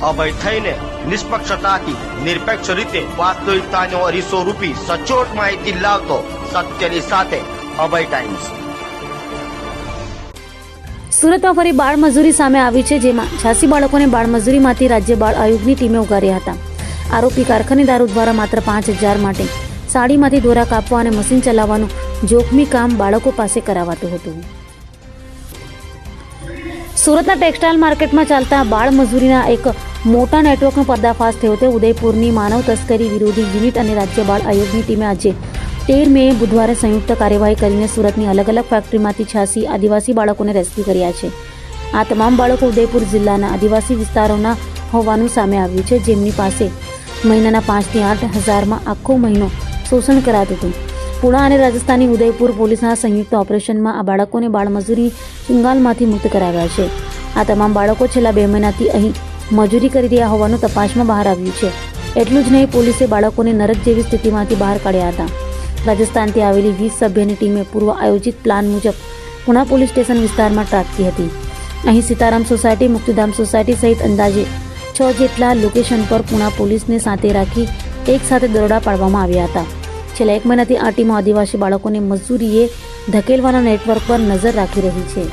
અભય થઈને નિષ્પક્ષતાથી નિરપેક્ષ રીતે વાસ્તવિકતાનો અરીસો રૂપી સચોટ માહિતી લાવતો સત્યની સાથે અભય ટાઈમ્સ। સુરતમાં ફરી બાળ મજૂરી સામે આવી છે, જેમાં 86 બાળકોને બાળ મજૂરીમાંથી રાજ્ય બાળ આયોગની ટીમે ઉગાર્યા હતા। આરોપી કારખાનેદારો દ્વારા માત્ર 5,000 માટે સાડીમાંથી દોરા કાપવા અને મશીન ચલાવવાનું જોખમી કામ બાળકો પાસે કરાવાતું હતું। સુરતના ટેક્સટાઇલ માર્કેટમાં ચાલતા બાળ મજૂરીના એક મોટા નેટવર્કનો પર્દાફાશ થયો છે। ઉદયપુરની માનવ તસ્કરી વિરોધી યુનિટ અને રાજ્ય બાળ આયોગની ટીમે આજે 13 મે બુધવારે સંયુક્ત કાર્યવાહી કરીને સુરતની અલગ અલગ ફેક્ટરીમાંથી 86 આદિવાસી બાળકોને રેસ્ક્યુ કર્યા છે। આ તમામ બાળકો ઉદયપુર જિલ્લાના આદિવાસી વિસ્તારોના હોવાનું સામે આવ્યું છે, જેમની પાસે મહિનાના 5 થી 8 હજારમાં આખો મહિનો શોષણ કરાતું હતું। પુણા અને રાજસ્થાની ઉદયપુર પોલીસના સંયુક્ત ઓપરેશનમાં આ બાળકોને બાળમજૂરી ચુંગાલમાંથી મુક્ત કરાવ્યા છે। આ તમામ બાળકો છેલ્લા 2 મહિનાથી અહીં મજૂરી કરી રહ્યા હોવાનું તપાસમાં બહાર આવ્યું છે। એટલું જ નહીં, પોલીસે બાળકોને નરક જેવી સ્થિતિમાંથી બહાર કાઢ્યા હતા। રાજસ્થાનથી આવેલી 20 સભ્યની ટીમે પૂર્વ આયોજિત પ્લાન મુજબ પુણા પોલીસ સ્ટેશન વિસ્તારમાં ત્રાટકી હતી। અહીં સીતારામ સોસાયટી, મુક્તિધામ સોસાયટી સહિત અંદાજે 6 જેટલા લોકેશન પર પુણા પોલીસને સાથે રાખી એક સાથે દરોડા પાડવામાં આવ્યા હતા। છેલ્લા 1 મહિનાથી આ ટીમો આદિવાસી બાળકોને મજૂરીએ ધકેલવાના નેટવર્ક પર નજર રાખી રહી છે।